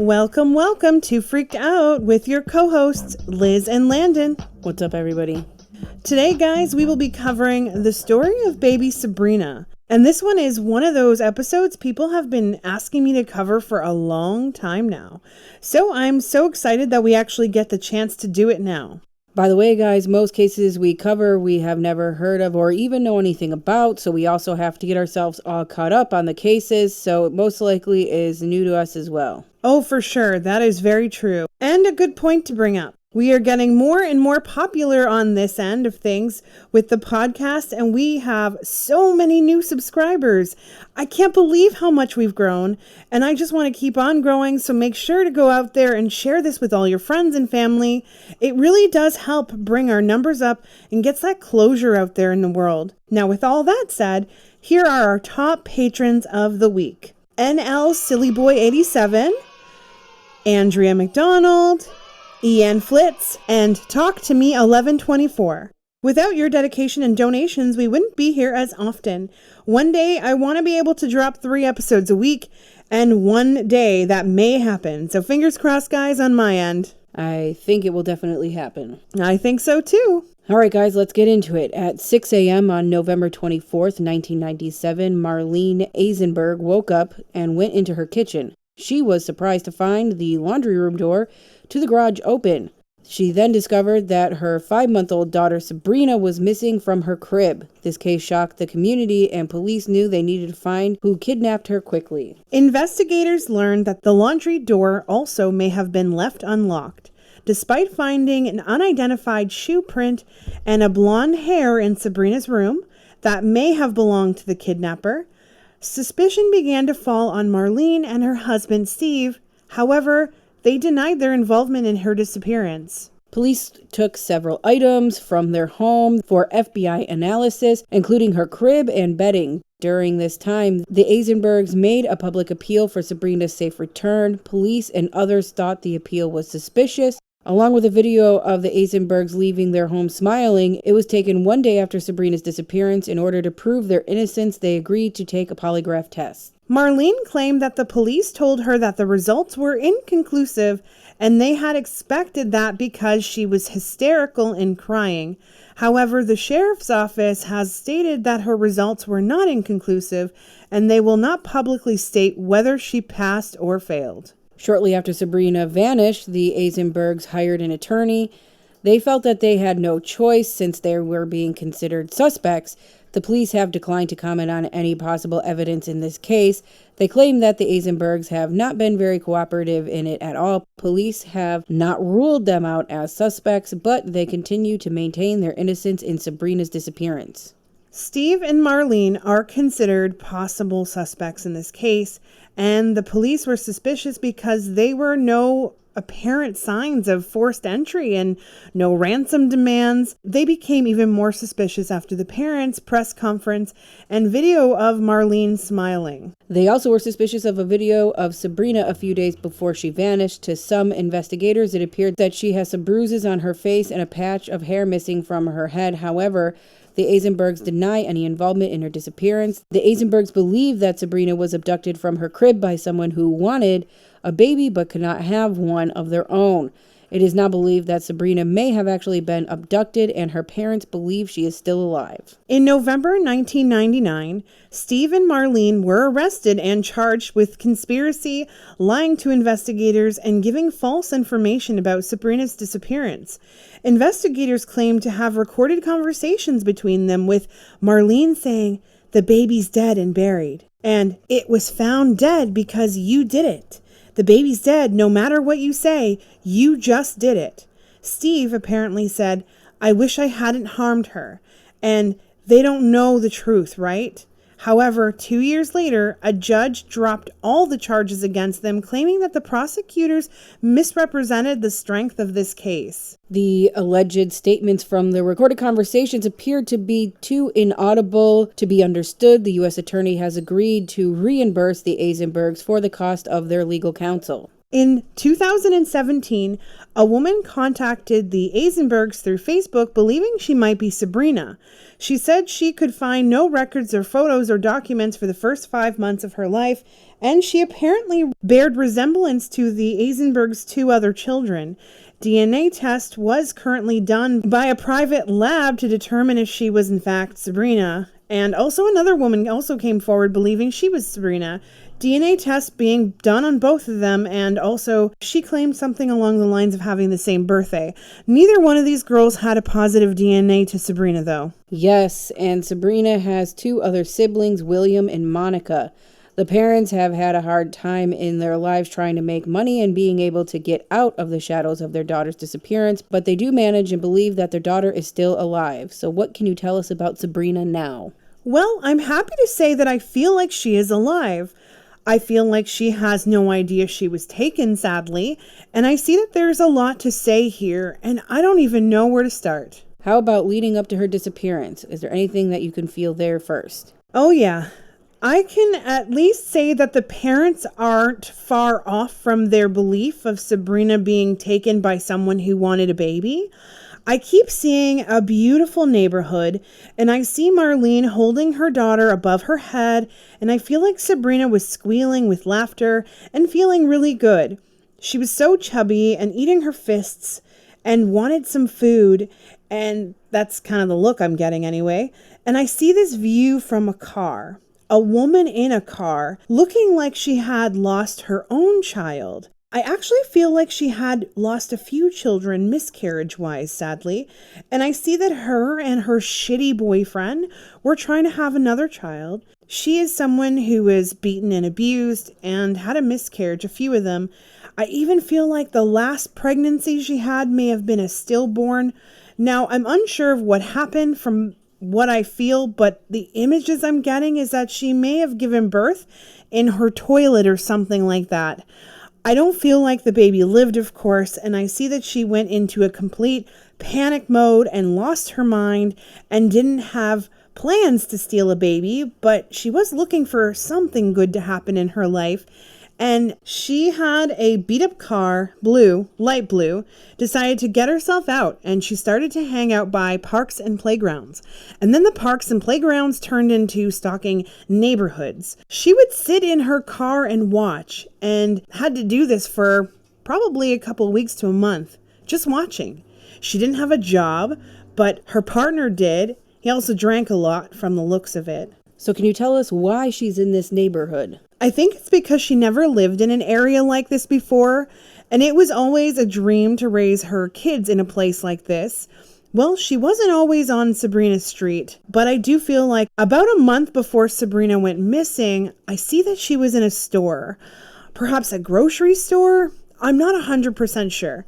Welcome, welcome to Freaked Out with your co-hosts, Liz and Landon. What's up, everybody? Today, guys, we will be covering the story of baby Sabrina. And this one is one of those episodes people have been asking me to cover for a long time now. So I'm so excited that we actually get the chance to do it now. By the way, guys, most cases we cover we have never heard of or even know anything about, so we also have to get ourselves all caught up on the cases, so it most likely is new to us as well. Oh, for sure. That is very true. And a good point to bring up. We are getting more and more popular on this end of things with the podcast, and we have so many new subscribers. I can't believe how much we've grown, and I just want to keep on growing, so make sure to go out there and share this with all your friends and family. It really does help bring our numbers up and gets that closure out there in the world. Now, with all that said, here are our top patrons of the week. NL Sillyboy87, Andrea McDonald, Ian Flitz, and Talk to Me 1124. Without your dedication and donations, we wouldn't be here as often. One day, I want to be able to drop 3 episodes a week, and one day that may happen. So fingers crossed, guys, on my end. I think it will definitely happen. I think so, too. All right, guys, let's get into it. At 6 a.m. on November 24th, 1997, Marlene Eisenberg woke up and went into her kitchen. She was surprised to find the laundry room door to the garage open. She then discovered that her 5-month-old daughter Sabrina was missing from her crib. This case shocked the community, and police knew they needed to find who kidnapped her quickly. Investigators learned that the laundry door also may have been left unlocked. Despite finding an unidentified shoe print and a blonde hair in Sabrina's room that may have belonged to the kidnapper, suspicion began to fall on Marlene and her husband Steve. However, they denied their involvement in her disappearance. Police took several items from their home for FBI analysis, including her crib and bedding. During this time, the Eisenbergs made a public appeal for Sabrina's safe return. Police and others thought the appeal was suspicious. Along with a video of the Eisenbergs leaving their home smiling, it was taken one day after Sabrina's disappearance. In order to prove their innocence, they agreed to take a polygraph test. Marlene claimed that the police told her that the results were inconclusive, and they had expected that because she was hysterical and crying. However, the sheriff's office has stated that her results were not inconclusive, and they will not publicly state whether she passed or failed. Shortly after Sabrina vanished, the Eisenbergs hired an attorney. They felt that they had no choice since they were being considered suspects. The police have declined to comment on any possible evidence in this case. They claim that the Eisenbergs have not been very cooperative in it at all. Police have not ruled them out as suspects, but they continue to maintain their innocence in Sabrina's disappearance. Steve and Marlene are considered possible suspects in this case, and the police were suspicious because there were no apparent signs of forced entry and no ransom demands. They became even more suspicious after the parents' press conference and video of Marlene smiling. They also were suspicious of a video of Sabrina a few days before she vanished. To some investigators, it appeared that she has some bruises on her face and a patch of hair missing from her head. However, the Eisenbergs deny any involvement in her disappearance. The Eisenbergs believe that Sabrina was abducted from her crib by someone who wanted a baby but could not have one of their own. It is now believed that Sabrina may have actually been abducted, and her parents believe she is still alive. In November 1999, Steve and Marlene were arrested and charged with conspiracy, lying to investigators, and giving false information about Sabrina's disappearance. Investigators claimed to have recorded conversations between them, with Marlene saying, "The baby's dead and buried," and "It was found dead because you did it. The baby's dead no matter what you say, you just did it." Steve apparently said, "I wish I hadn't harmed her," and they don't know the truth, right? However, 2 years later, a judge dropped all the charges against them, claiming that the prosecutors misrepresented the strength of this case. The alleged statements from the recorded conversations appeared to be too inaudible to be understood. The U.S. attorney has agreed to reimburse the Eisenbergs for the cost of their legal counsel. In 2017, a woman contacted the Eisenbergs through Facebook believing she might be Sabrina. She said she could find no records or photos or documents for the first 5 months of her life, and she apparently bared resemblance to the Eisenbergs' 2 other children. DNA test was currently done by a private lab to determine if she was in fact Sabrina. And also another woman also came forward believing she was Sabrina. DNA tests being done on both of them, and also she claimed something along the lines of having the same birthday. Neither one of these girls had a positive DNA to Sabrina, though. Yes, and Sabrina has 2 other siblings, William and Monica. The parents have had a hard time in their lives trying to make money and being able to get out of the shadows of their daughter's disappearance, but they do manage and believe that their daughter is still alive. So what can you tell us about Sabrina now? Well, I'm happy to say that I feel like she is alive. I feel like she has no idea she was taken, sadly, and I see that there's a lot to say here, and I don't even know where to start. How about leading up to her disappearance? Is there anything that you can feel there first? Oh yeah, I can at least say that the parents aren't far off from their belief of Sabrina being taken by someone who wanted a baby. I keep seeing a beautiful neighborhood, and I see Marlene holding her daughter above her head, and I feel like Sabrina was squealing with laughter and feeling really good. She was so chubby and eating her fists and wanted some food, and that's kind of the look I'm getting anyway. And I see this view from a car, a woman in a car, looking like she had lost her own child. I actually feel like she had lost a few children miscarriage-wise, sadly, and I see that her and her shitty boyfriend were trying to have another child. She is someone who was beaten and abused and had a miscarriage, a few of them. I even feel like the last pregnancy she had may have been a stillborn. Now, I'm unsure of what happened from what I feel, but the images I'm getting is that she may have given birth in her toilet or something like that. I don't feel like the baby lived, of course, and I see that she went into a complete panic mode and lost her mind and didn't have plans to steal a baby, but she was looking for something good to happen in her life. And she had a beat up car, blue, light blue, decided to get herself out, and she started to hang out by parks and playgrounds. And then the parks and playgrounds turned into stalking neighborhoods. She would sit in her car and watch, and had to do this for probably a couple of weeks to a month, just watching. She didn't have a job, but her partner did. He also drank a lot from the looks of it. So can you tell us why she's in this neighborhood? I think it's because she never lived in an area like this before, and it was always a dream to raise her kids in a place like this. Well, she wasn't always on Sabrina Street, but I do feel like about a month before Sabrina went missing, I see that she was in a store. Perhaps a grocery store? I'm not 100% sure.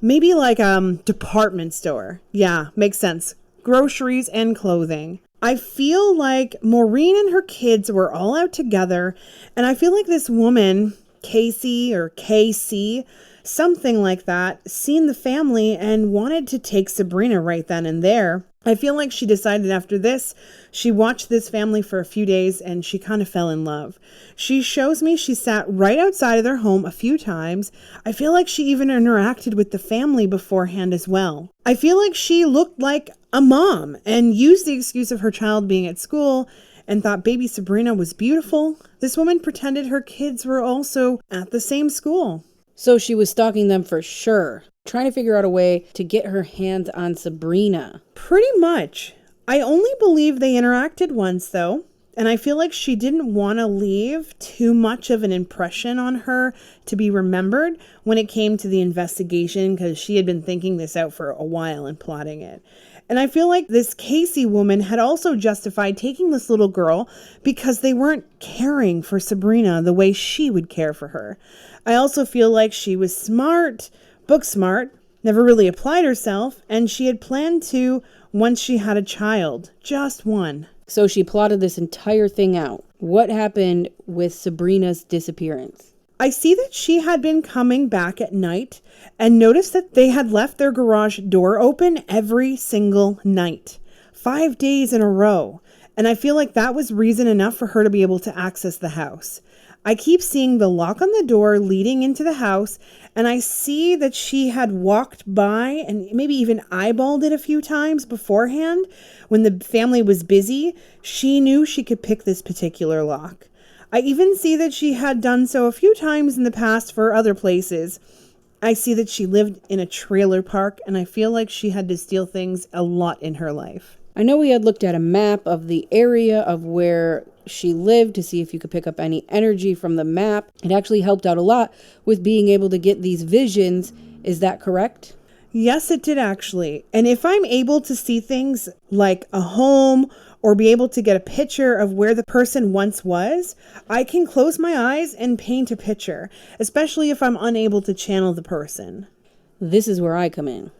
Maybe like a department store. Yeah, makes sense. Groceries and clothing. I feel like Maureen and her kids were all out together, and I feel like this woman, Casey or KC, something like that, seen the family and wanted to take Sabrina right then and there. I feel like she decided after this, she watched this family for a few days and she kind of fell in love. She shows me she sat right outside of their home a few times. I feel like she even interacted with the family beforehand as well. I feel like she looked like a mom and used the excuse of her child being at school and thought baby Sabrina was beautiful. This woman pretended her kids were also at the same school. So she was stalking them for sure, trying to figure out a way to get her hands on Sabrina. Pretty much. I only believe they interacted once, though, and I feel like she didn't want to leave too much of an impression on her to be remembered when it came to the investigation, because she had been thinking this out for a while and plotting it. And I feel like this Casey woman had also justified taking this little girl because they weren't caring for Sabrina the way she would care for her. I also feel like she was smart, book smart, never really applied herself, and she had planned to once she had a child, just one. So she plotted this entire thing out. What happened with Sabrina's disappearance? I see that she had been coming back at night and noticed that they had left their garage door open every single night, 5 days in a row. And I feel like that was reason enough for her to be able to access the house. I keep seeing the lock on the door leading into the house, and I see that she had walked by and maybe even eyeballed it a few times beforehand. When the family was busy, she knew she could pick this particular lock. I even see that she had done so a few times in the past for other places. I see that she lived in a trailer park, and I feel like she had to steal things a lot in her life. I know we had looked at a map of the area of where she lived to see if you could pick up any energy from the map. It actually helped out a lot with being able to get these visions. Is that correct? Yes, it did actually. And if I'm able to see things like a home or be able to get a picture of where the person once was, I can close my eyes and paint a picture, especially if I'm unable to channel the person. This is where I come in.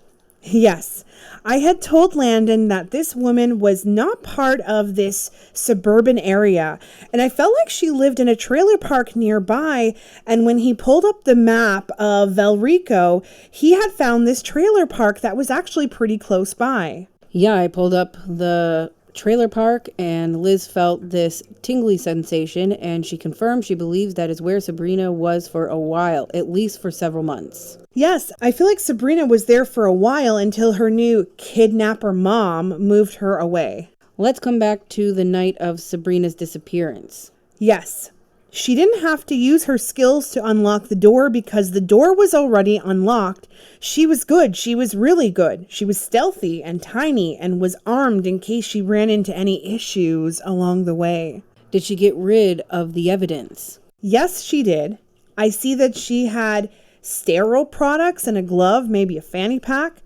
Yes, I had told Landon that this woman was not part of this suburban area, and I felt like she lived in a trailer park nearby, and when he pulled up the map of Valrico, he had found this trailer park that was actually pretty close by. Yeah, I pulled up the trailer park and Liz felt this tingly sensation, and she confirmed she believes that is where Sabrina was for a while, at least for several months. Yes, I feel like Sabrina was there for a while until her new kidnapper mom moved her away. Let's come back to the night of Sabrina's disappearance. Yes, she didn't have to use her skills to unlock the door because the door was already unlocked. She was good. She was really good. She was stealthy and tiny and was armed in case she ran into any issues along the way. Did she get rid of the evidence? Yes, she did. I see that she had sterile products and a glove, maybe a fanny pack.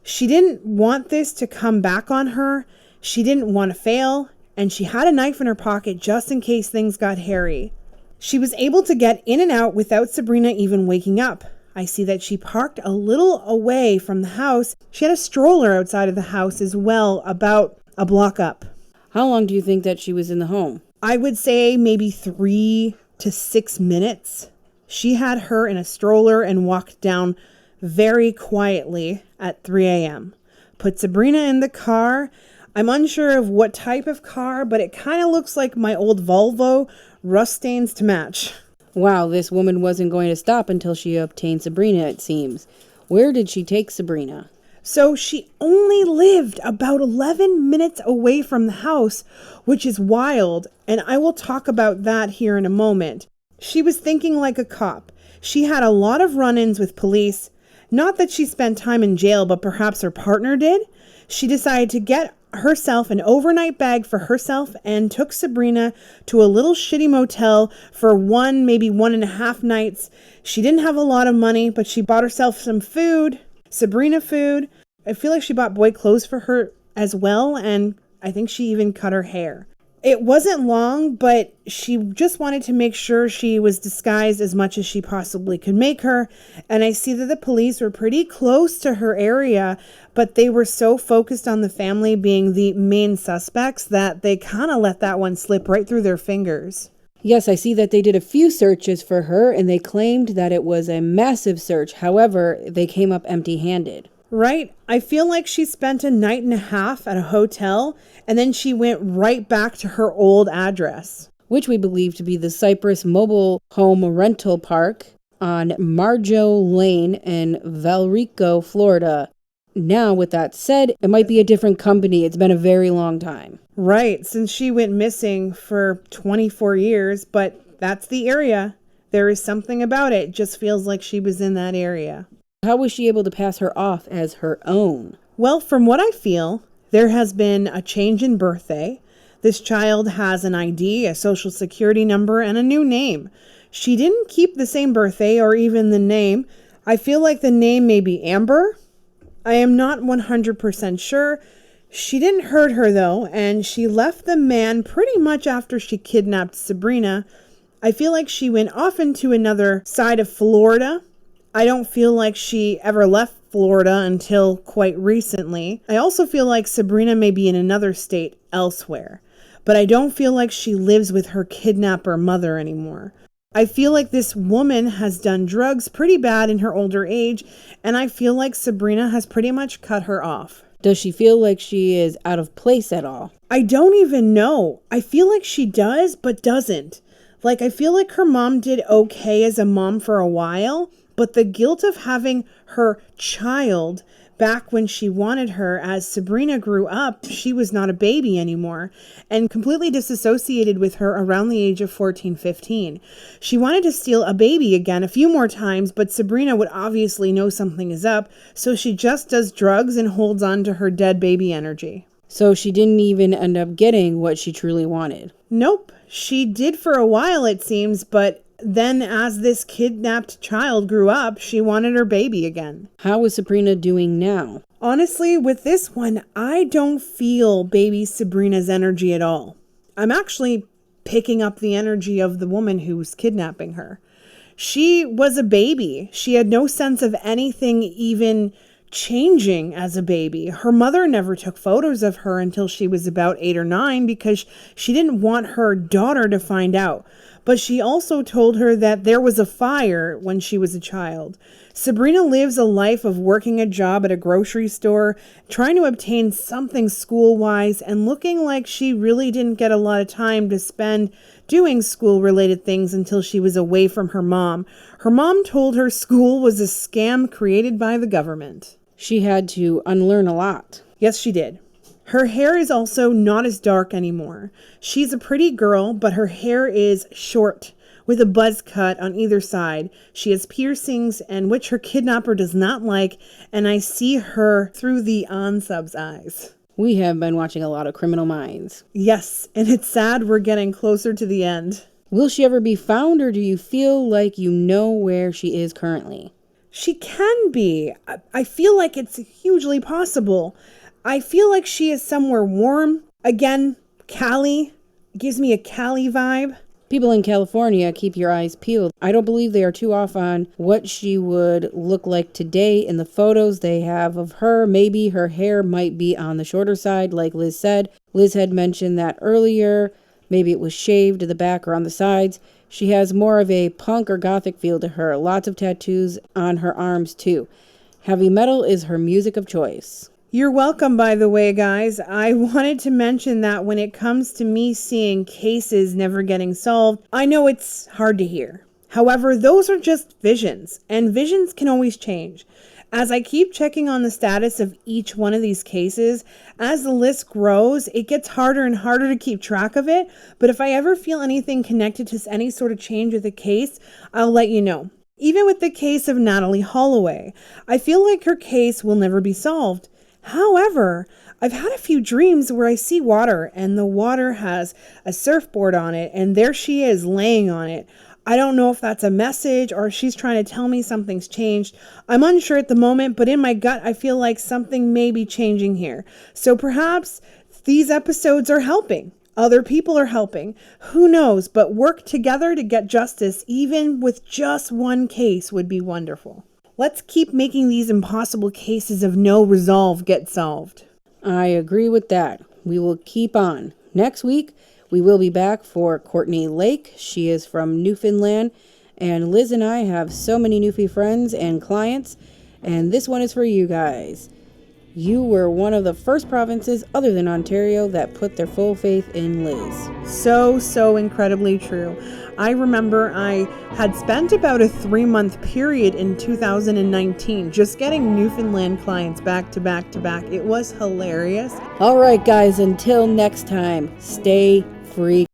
She didn't want this to come back on her. She didn't want to fail, and she had a knife in her pocket just in case things got hairy. She was able to get in and out without Sabrina even waking up. I see that she parked a little away from the house. She had a stroller outside of the house as well, about a block up. How long do you think that she was in the home? I would say maybe 3 to 6 minutes. She had her in a stroller and walked down very quietly at 3 a.m. Put Sabrina in the car. I'm unsure of what type of car, but it kind of looks like my old Volvo, rust stains to match. Wow, this woman wasn't going to stop until she obtained Sabrina, it seems. Where did she take Sabrina? So she only lived about 11 minutes away from the house, which is wild, and I will talk about that here in a moment. She was thinking like a cop. She had a lot of run-ins with police. Not that she spent time in jail, but perhaps her partner did. She decided to get herself an overnight bag for herself and took Sabrina to a little shitty motel for maybe 1.5 nights. She didn't have a lot of money, but she bought herself some food, Sabrina food. I feel like she bought boy clothes for her as well, and I think she even cut her hair. It wasn't long, but she just wanted to make sure she was disguised as much as she possibly could make her. And I see that the police were pretty close to her area, but they were so focused on the family being the main suspects that they kind of let that one slip right through their fingers. Yes, I see that they did a few searches for her, and they claimed that it was a massive search. However, they came up empty-handed. Right? I feel like she spent a night and a half at a hotel, and then she went right back to her old address, which we believe to be the Cypress Mobile Home Rental Park on Marjo Lane in Valrico, Florida. Now, with that said, it might be a different company. It's been a very long time. Right, since she went missing for 24 years, but that's the area. There is something about it. Just feels like she was in that area. How was she able to pass her off as her own? Well, from what I feel, there has been a change in birthday. This child has an ID, a social security number, and a new name. She didn't keep the same birthday or even the name. I feel like the name may be Amber. I am not 100% sure. She didn't hurt her though, and she left the man pretty much after she kidnapped Sabrina. I feel like she went off into another side of Florida. I don't feel like she ever left Florida until quite recently. I also feel like Sabrina may be in another state elsewhere, but I don't feel like she lives with her kidnapper mother anymore. I feel like this woman has done drugs pretty bad in her older age, and I feel like Sabrina has pretty much cut her off. Does she feel like she is out of place at all? I don't even know. I feel like she does, but doesn't. Like, I feel like her mom did okay as a mom for a while, but the guilt of having her child back when she wanted her, as Sabrina grew up, she was not a baby anymore, and completely disassociated with her around the age of 14, 15. She wanted to steal a baby again a few more times, but Sabrina would obviously know something is up, so she just does drugs and holds on to her dead baby energy. So she didn't even end up getting what she truly wanted. Nope. She did for a while, it seems, but then as this kidnapped child grew up, she wanted her baby again. How is Sabrina doing now? Honestly, with this one, I don't feel baby Sabrina's energy at all. I'm actually picking up the energy of the woman who's kidnapping her. She was a baby. She had no sense of anything even changing as a baby. Her mother never took photos of her until she was about 8 or 9 because she didn't want her daughter to find out. But she also told her that there was a fire when she was a child. Sabrina lives a life of working a job at a grocery store, trying to obtain something school-wise, and looking like she really didn't get a lot of time to spend doing school-related things until she was away from her mom. Her mom told her school was a scam created by the government. She had to unlearn a lot. Yes, she did. Her hair is also not as dark anymore. She's a pretty girl, but her hair is short, with a buzz cut on either side. She has piercings, and which her kidnapper does not like, and I see her through the unsub's eyes. We have been watching a lot of Criminal Minds. Yes, and it's sad we're getting closer to the end. Will she ever be found, or do you feel like you know where she is currently? She can be. I feel like it's hugely possible. I feel like she is somewhere warm. Again, Cali. Gives me a Cali vibe. People in California, keep your eyes peeled. I don't believe they are too off on what she would look like today in the photos they have of her. Maybe her hair might be on the shorter side, like Liz said. Liz had mentioned that earlier. Maybe it was shaved to the back or on the sides. She has more of a punk or gothic feel to her. Lots of tattoos on her arms too. Heavy metal is her music of choice. You're welcome, by the way, guys. I wanted to mention that when it comes to me seeing cases never getting solved, I know it's hard to hear. However, those are just visions, and visions can always change. As I keep checking on the status of each one of these cases, as the list grows, it gets harder and harder to keep track of it, but if I ever feel anything connected to any sort of change with the case, I'll let you know. Even with the case of Natalie Holloway, I feel like her case will never be solved. However, I've had a few dreams where I see water and the water has a surfboard on it and there she is laying on it. I don't know if that's a message or if she's trying to tell me something's changed. I'm unsure at the moment, but in my gut, I feel like something may be changing here. So perhaps these episodes are helping. Other people are helping. Who knows? But work together to get justice, even with just one case, would be wonderful. Let's keep making these impossible cases of no resolve get solved. I agree with that. We will keep on. Next week, we will be back for Courtney Lake. She is from Newfoundland. And Liz and I have so many Newfie friends and clients. And this one is for you guys. You were one of the first provinces other than Ontario that put their full faith in Liz. So incredibly true. I remember I had spent about a 3-month period in 2019 just getting Newfoundland clients back to back to back. It was hilarious. All right, guys, until next time, stay freaky.